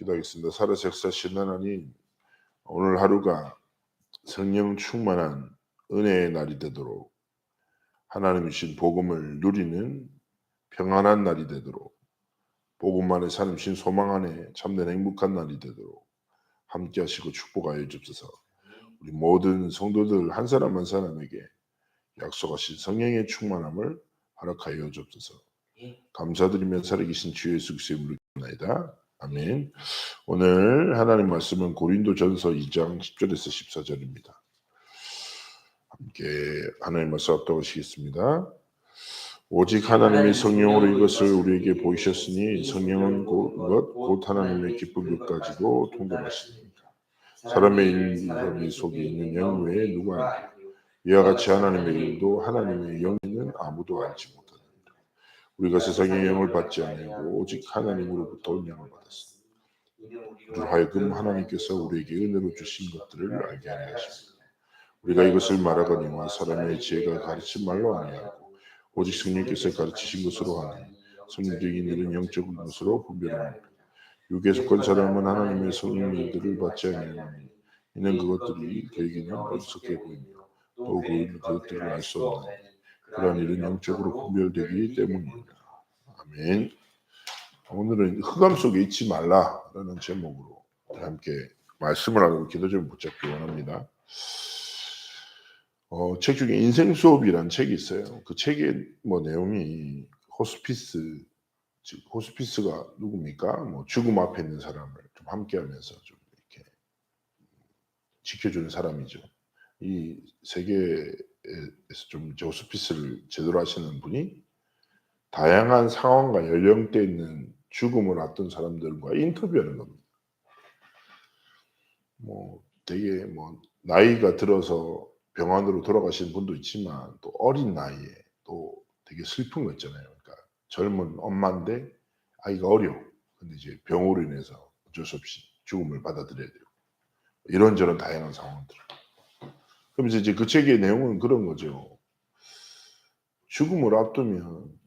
기도하겠습니다. 살아서 역사하신 하나님, 오늘 하루가 성령 충만한 은혜의 날이 되도록 하나님 주신 복음을 누리는 평안한 날이 되도록 복음만의 삶 신 소망 안에 참된 행복한 날이 되도록 함께 하시고 축복하여 주옵소서. 우리 모든 성도들 한 사람 한 사람에게 약속하신 성령의 충만함을 허락하여 주옵소서. 감사드리며 살아계신 주 예수 그리스도의 이름으로 기도합니다. 아멘. 오늘 하나님 말씀은 고린도전서 2장 10절에서 14절입니다. 함께 하나님 말씀 합독하시겠습니다. 오직 하나님의 성령으로 이것을 우리에게 보이셨으니 성령은 곧 하나님의 기쁜 것 가지고 통달하시니까 사람의 일이 속에 있는 영 외에 누가 알리요. 이와 같이 하나님의 일도 하나님의 영에는 아무도 알지 못하느니라. 우리가 세상의 영을 받지 아니하고 오직 하나님으로부터 온 영을 받았습니다. 이로 하여금 하나님께서 우리에게 은혜로 주신 것들을 알게 하려 하십니다. 우리가 이것을 말하거니와 사람의 지혜가 가르친 말로 아니하고 오직 성령께서 가르치신 것으로 하니 성령적인 일은 영적인 것으로 분별합니다. 육에 속한 사람은 하나님의 성령의 일들을 받지 아니하니 이는 그것들이 그에게는 어리석게 보이며 또 그것들을 알 수 없나니 그러한 일은 영적으로 분별되기 때문입니다. 아멘. 오늘은 흑암 속에 있지 말라라는 제목으로 함께 말씀을 하고 기도 좀 붙잡기 원합니다. 책 중에 인생 수업이라는 책이 있어요. 그 책의 내용이 호스피스, 즉 호스피스가 누굽니까? 죽음 앞에 있는 사람을 좀 함께하면서 좀 이렇게 지켜주는 사람이죠. 이 세계에서 좀 호스피스를 제대로 하시는 분이 다양한 상황과 연령대에 있는 죽음을 앞둔 사람들과 인터뷰하는 겁니다. 되게 나이가 들어서 병원으로 돌아가신 분도 있지만 또 어린 나이에 또 되게 슬픈 거 있잖아요. 그러니까 젊은 엄마인데 아이가 어려. 근데 이제 병으로 인해서 어쩔 수 없이 죽음을 받아들여야 돼요. 이런저런 다양한 상황들. 그러면서 이제 그 책의 내용은 그런 거죠. 죽음을 앞두면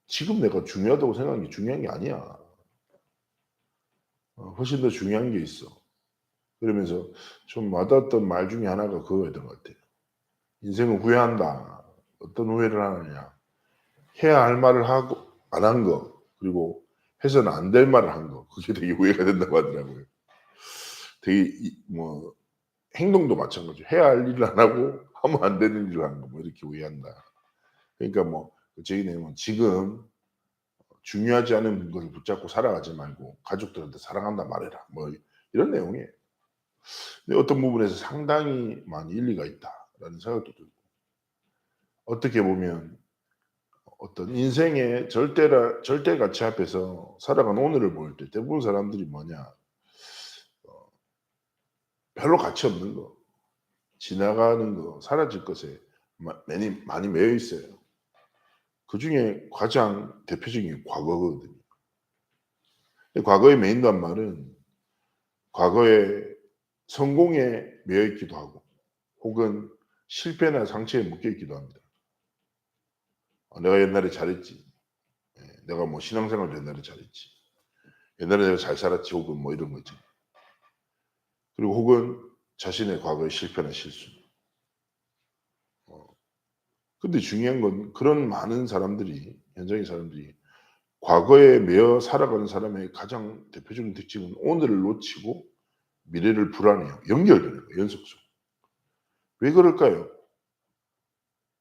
지금 내가 중요하다고 생각하는 게 중요한 게 아니야. 훨씬 더 중요한 게 있어. 그러면서 좀 와닿았던 말 중에 하나가 그거였던 것 같아요. 인생은 후회한다. 어떤 후회를 하느냐. 해야 할 말을 하고 안 한 거, 그리고 해서는 안 될 말을 한 거. 그게 되게 후회가 된다고 하더라고요. 되게 행동도 마찬가지예요. 해야 할 일을 안 하고 하면 안 되는 일을 하는 거. 이렇게 후회한다. 그러니까 제 내용은 지금 중요하지 않은 것을 붙잡고 살아가지 말고 가족들한테 사랑한다 말해라. 이런 내용이에요. 근데 어떤 부분에서 상당히 많이 일리가 있다라는 생각도 들고, 어떻게 보면 어떤 인생의 절대 가치 앞에서 살아가는 오늘을 볼 때 대부분 사람들이 별로 가치 없는 거, 지나가는 거, 사라질 것에 많이 매여 있어요. 그중에 가장 대표적인 게 과거거든요. 과거에 매인단 말은 과거에 성공에 매여 있기도 하고 혹은 실패나 상처에 묶여 있기도 합니다. 내가 옛날에 잘했지. 내가 신앙생활도 옛날에 잘했지. 옛날에 내가 잘 살았지. 혹은 이런 거 있죠. 그리고 혹은 자신의 과거의 실패나 실수. 근데 중요한 건 그런 많은 사람들이, 현장의 사람들이 과거에 매여 살아가는 사람의 가장 대표적인 특징은 오늘을 놓치고 미래를 불안해요. 연결되는 거예요. 연속적으로. 왜 그럴까요?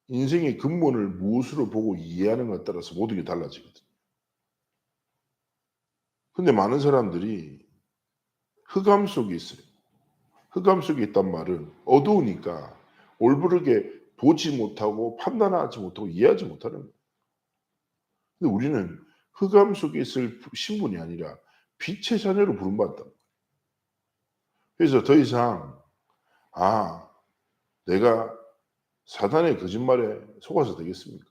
인생의 근본을 무엇으로 보고 이해하는 것에 따라서 모든 게 달라지거든요. 근데 많은 사람들이 흑암 속에 있어요. 흑암 속에 있단 말은 어두우니까 올바르게 보지 못하고 판단하지 못하고 이해하지 못하는 거예요. 근데 우리는 흑암 속에 있을 신분이 아니라 빛의 자녀로 부름받았단 말이에요. 그래서 더 이상 내가 사단의 거짓말에 속아서 되겠습니까?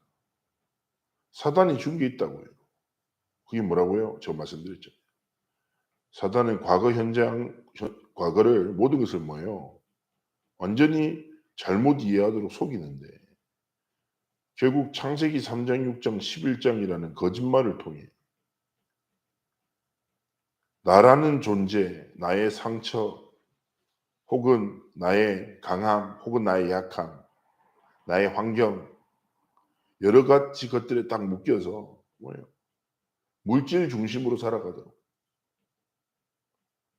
사단이 준 게 있다고요. 그게 뭐라고요? 제가 말씀드렸죠. 사단은 과거를 모든 것을 완전히 잘못 이해하도록 속이는데 결국 창세기 3장, 6장, 11장이라는 거짓말을 통해 나라는 존재, 나의 상처 혹은 나의 강함 혹은 나의 약함, 나의 환경 여러 가지 것들에 딱 묶여서 뭐예요? 물질 중심으로 살아가도록.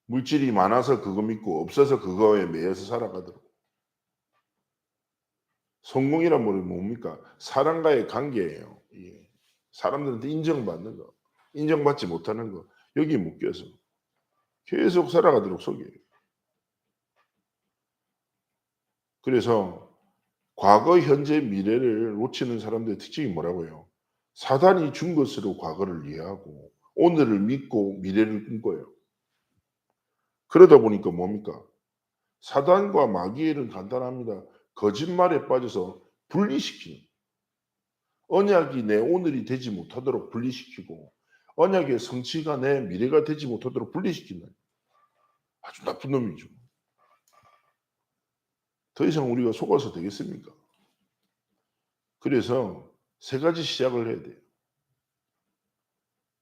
물질이 많아서 그거 믿고 없어서 그거에 매여서 살아가도록. 성공이란 뭐 뭡니까? 사람과의 관계예요. 이게. 사람들한테 인정받는 거, 인정받지 못하는 거 여기에 묶여서 계속 살아가도록 속여요. 그래서 과거, 현재, 미래를 놓치는 사람들의 특징이 뭐라고요? 사단이 준 것으로 과거를 이해하고 오늘을 믿고 미래를 꿈꿔요. 그러다 보니까 뭡니까? 사단과 마귀의 일은 간단합니다. 거짓말에 빠져서 분리시키는. 언약이 내 오늘이 되지 못하도록 분리시키고 언약의 성취가 내 미래가 되지 못하도록 분리시키는 아주 나쁜 놈이죠. 더 이상 우리가 속아서 되겠습니까? 그래서 세 가지 시작을 해야 돼요.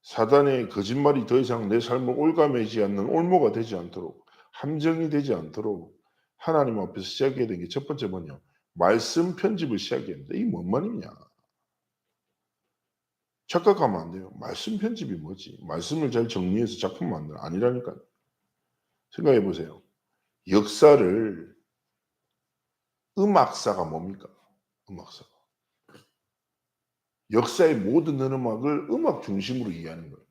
사단의 거짓말이 더 이상 내 삶을 올가매지 않는 올모가 되지 않도록 함정이 되지 않도록 하나님 앞에서 시작해야 되는 게 첫 번째 뭐냐? 말씀 편집을 시작해야 합니다. 이게 뭔 말이냐? 착각하면 안 돼요. 말씀 편집이 뭐지? 말씀을 잘 정리해서 작품 만드는 아니라니까요. 생각해 보세요. 역사를 음악사가 뭡니까? 음악사가. 역사의 모든 흐름학을 음악 중심으로 이해하는 거예요.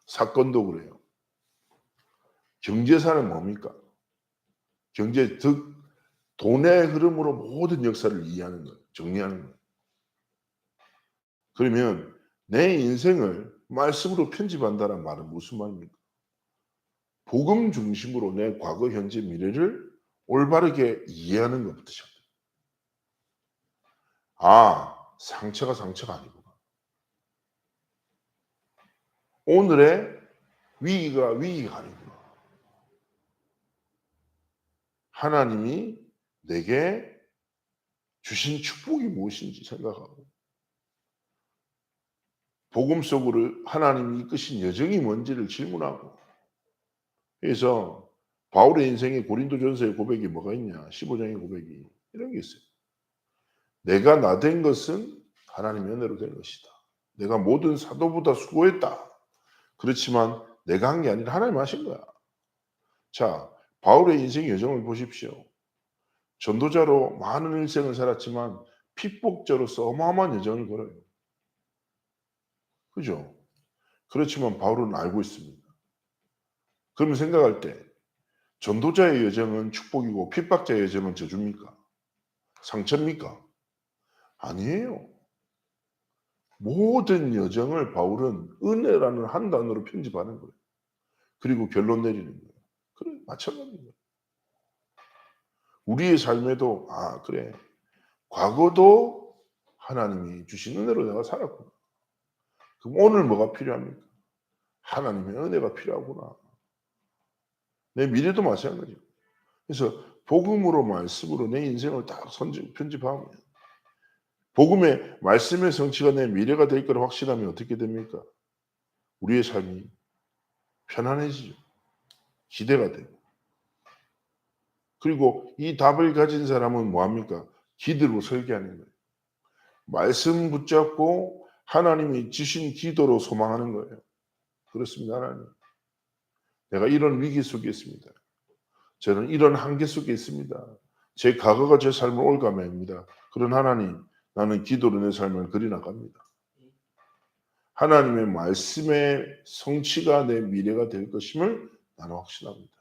사건도 그래요. 경제사는 뭡니까? 경제 득 돈의 흐름으로 모든 역사를 이해하는 거예요. 정리하는 거예요. 그러면 내 인생을 말씀으로 편집한다는 말은 무슨 말입니까? 복음 중심으로 내 과거, 현재, 미래를 올바르게 이해하는 것부터 시작돼요. 아, 상처가 상처가 아니구나. 오늘의 위기가 위기가 아니구나. 하나님이 내게 주신 축복이 무엇인지 생각하고 복음 속으로 하나님이 이끄신 여정이 뭔지를 질문하고 그래서 바울의 인생에 고린도전서의 고백이 뭐가 있냐? 15장의 고백이 이런 게 있어요. 내가 나 된 것은 하나님의 은혜로 된 것이다. 내가 모든 사도보다 수고했다. 그렇지만 내가 한 게 아니라 하나님 하신 거야. 자, 바울의 인생 여정을 보십시오. 전도자로 많은 일생을 살았지만 핍복자로서 어마어마한 여정을 걸어요. 그죠? 그렇지만 바울은 알고 있습니다. 그러면 생각할 때 전도자의 여정은 축복이고 핍박자의 여정은 저주입니까? 상처입니까? 아니에요. 모든 여정을 바울은 은혜라는 한 단어로 편집하는 거예요. 그리고 결론 내리는 거예요. 그래, 마찬가지인 거예요. 우리의 삶에도 아 그래 과거도 하나님이 주신 은혜로 내가 살았구나. 그럼 오늘 뭐가 필요합니까? 하나님의 은혜가 필요하구나. 내 미래도 마찬가지예요. 그래서 복음으로 말씀으로 내 인생을 딱 편집하면 복음의 말씀의 성취가 내 미래가 될 거를 확신하면 어떻게 됩니까? 우리의 삶이 편안해지죠. 기대가 되고. 그리고 이 답을 가진 사람은 뭐합니까? 기도로 설계하는 거예요. 말씀 붙잡고 하나님이 주신 기도로 소망하는 거예요. 그렇습니다, 하나님. 내가 이런 위기 속에 있습니다. 저는 이런 한계 속에 있습니다. 제 과거가 제 삶을 올가매합니다. 그런 하나님, 나는 기도로 내 삶을 그려나갑니다. 하나님의 말씀의 성취가 내 미래가 될 것임을 나는 확신합니다.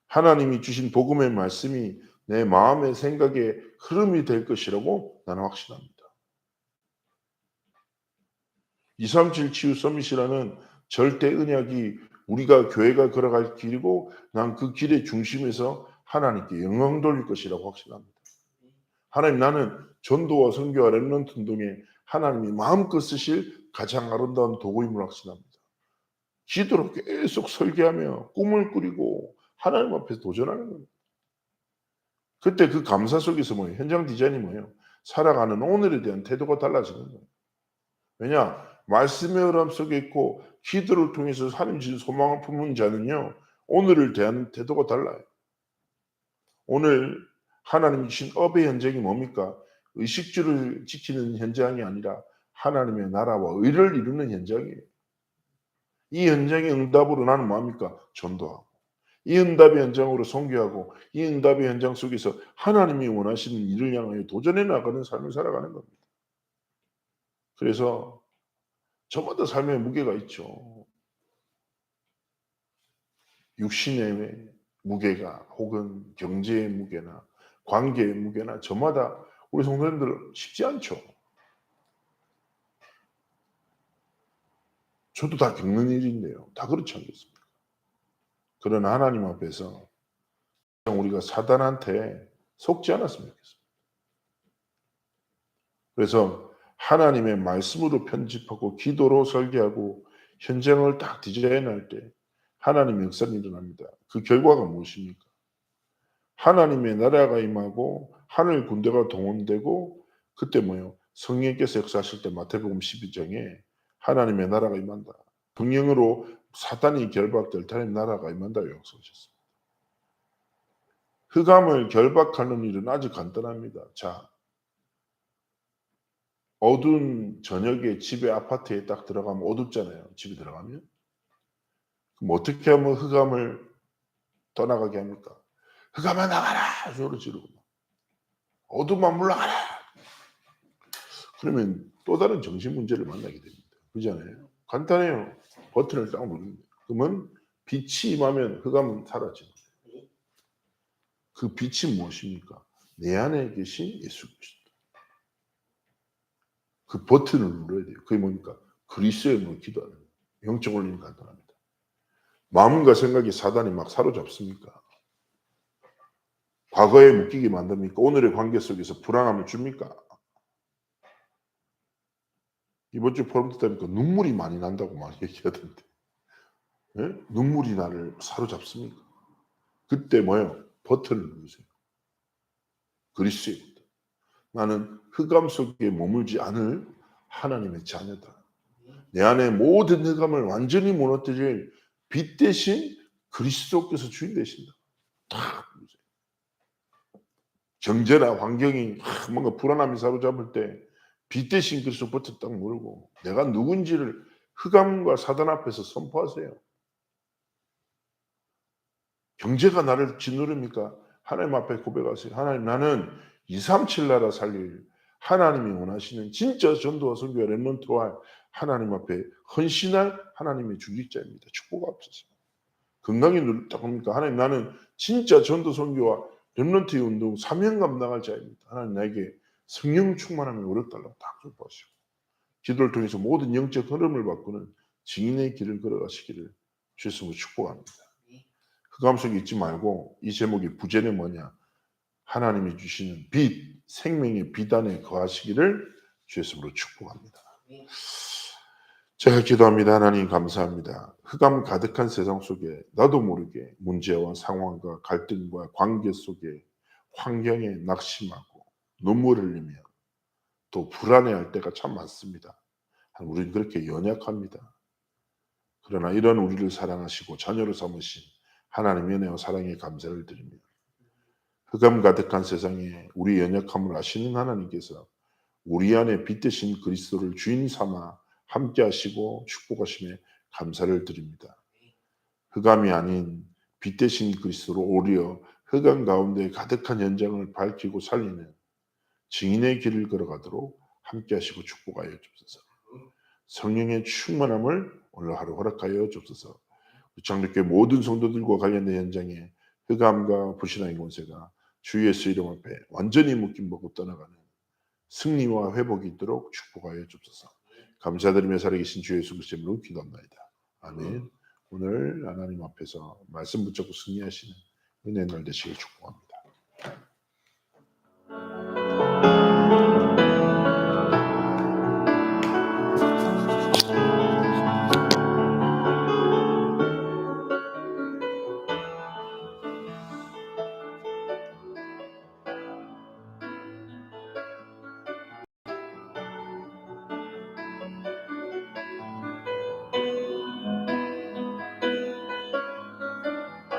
하나님이 주신 복음의 말씀이 내 마음의 생각의 흐름이 될 것이라고 나는 확신합니다. 237 치유 서밋이라는 절대 언약이 우리가 교회가 걸어갈 길이고 난 그 길의 중심에서 하나님께 영광 돌릴 것이라고 확신합니다. 하나님 나는 전도와 선교와 렘넌트 운동에 하나님이 마음껏 쓰실 가장 아름다운 도구임을 확신합니다. 기도로 계속 설계하며 꿈을 꾸리고 하나님 앞에서 도전하는 겁니다. 그때 그 감사 속에서 뭐예요? 현장 디자인이 뭐예요? 살아가는 오늘에 대한 태도가 달라지는 거예요. 왜냐? 말씀의 흐름 속에 있고 기도를 통해서 하나님 주신 소망을 품은 자는요. 오늘을 대하는 태도가 달라요. 오늘 하나님이 주신 업의 현장이 뭡니까? 의식주를 지키는 현장이 아니라 하나님의 나라와 의를 이루는 현장이에요. 이 현장의 응답으로 나는 뭐합니까? 전도하고 이 응답의 현장으로 선교하고 이 응답의 현장 속에서 하나님이 원하시는 일을 향하여 도전해 나가는 삶을 살아가는 겁니다. 그래서 저마다 삶의 무게가 있죠. 육신의 무게가 혹은 경제의 무게나 관계의 무게나 저마다 우리 성도님들 쉽지 않죠. 저도 다 겪는 일인데요. 다 그렇지 않겠습니까? 그러나 하나님 앞에서 우리가 사단한테 속지 않았으면 좋겠습니다. 그래서 하나님의 말씀으로 편집하고 기도로 설계하고 현장을 딱 디자인할 때 하나님의 역사는 일어납니다. 그 결과가 무엇입니까? 하나님의 나라가 임하고 하늘 군대가 동원되고 그때 뭐예요? 성령께서 역사하실 때 마태복음 12장에 하나님의 나라가 임한다. 성령으로 사단이 결박될 때 하나님의 나라가 임한다 약속하셨습니다. 흑암을 결박하는 일은 아주 간단합니다. 자, 어두운 저녁에 집에 아파트에 딱 들어가면 어둡잖아요. 집에 들어가면. 그럼 어떻게 하면 흑암을 떠나가게 합니까? 흑암아 나가라! 소리 지르고 어둠아 물러가라! 그러면 또 다른 정신 문제를 만나게 됩니다. 그렇잖아요. 간단해요. 버튼을 딱 누르면 그러면 빛이 임하면 흑암은 사라집니다. 그 빛이 무엇입니까? 내 안에 계신 예수 그리스도. 그 버튼을 눌러야 돼요. 그게 뭡니까? 그리스도의 이름으로 기도하는 거예요. 영적 원리는 간단합니다. 마음과 생각이 사단이 막 사로잡습니까? 과거에 묶이게 만듭니까? 오늘의 관계 속에서 불안함을 줍니까? 이번 주 포럼 듣다 보니까 눈물이 많이 난다고 막 얘기하던데. 네? 눈물이 나를 사로잡습니까? 그때 뭐예요? 버튼을 누르세요. 그리스도의 것. 나는 흑암 속에 머물지 않을 하나님의 자녀다. 내 안에 모든 흑암을 완전히 무너뜨릴 빛 대신 그리스도께서 주인 되신다. 탁 누르세요. 경제나 환경이 뭔가 불안함이 사로잡을 때 빛 대신 그리스도 버튼 딱 누르고 내가 누군지를 흑암과 사단 앞에서 선포하세요. 경제가 나를 짓누릅니까? 하나님 앞에 고백하세요. 하나님 나는 237 나라 살릴 하나님이 원하시는 진짜 전도와 선교와 렘넌트와 할 하나님 앞에 헌신할 하나님의 중직자입니다. 축복하옵소서. 건강이 딱 옵니까? 하나님 나는 진짜 전도 선교와 렘넌트의 운동 사명 감당할 자입니다. 하나님 나에게 성령 충만함을 어렵달라고 딱 선포하시고 기도를 통해서 모든 영적 흐름을 바꾸는 증인의 길을 걸어가시기를 주님으로 축복합니다. 흑암 속에 있지 말고 이 제목의 부제는 뭐냐? 하나님이 주시는 빛, 생명의 빛 안에 거하시기를 주님으로 축복합니다. 제가 기도합니다. 하나님 감사합니다. 흑암 가득한 세상 속에 나도 모르게 문제와 상황과 갈등과 관계 속에 환경에 낙심하고 눈물 흘리며 또 불안해할 때가 참 많습니다. 우리는 그렇게 연약합니다. 그러나 이런 우리를 사랑하시고 자녀로 삼으신 하나님의 은혜와 사랑에 감사를 드립니다. 흑암 가득한 세상에 우리 연약함을 아시는 하나님께서 우리 안에 빛 대신 그리스도를 주인 삼아 함께 하시고 축복하심에 감사를 드립니다. 흑암이 아닌 빛 대신 그리스도로 오히려 흑암 가운데 가득한 현장을 밝히고 살리는 증인의 길을 걸어가도록 함께 하시고 축복하여 주옵소서. 성령의 충만함을 오늘 하루 허락하여 주옵소서. 장로교회 모든 성도들과 관련된 현장에 흑암과 불신앙의 권세가 주 예수 이름 앞에 완전히 묶임받고 떠나가는 승리와 회복이 있도록 축복하여 주옵소서. 감사드리며 살아계신 주 예수 그리스도의 이름으로 기도합니다. 아멘. 오늘 하나님 앞에서 말씀 붙잡고 승리하시는 은혜의 날 되시길 축복합니다.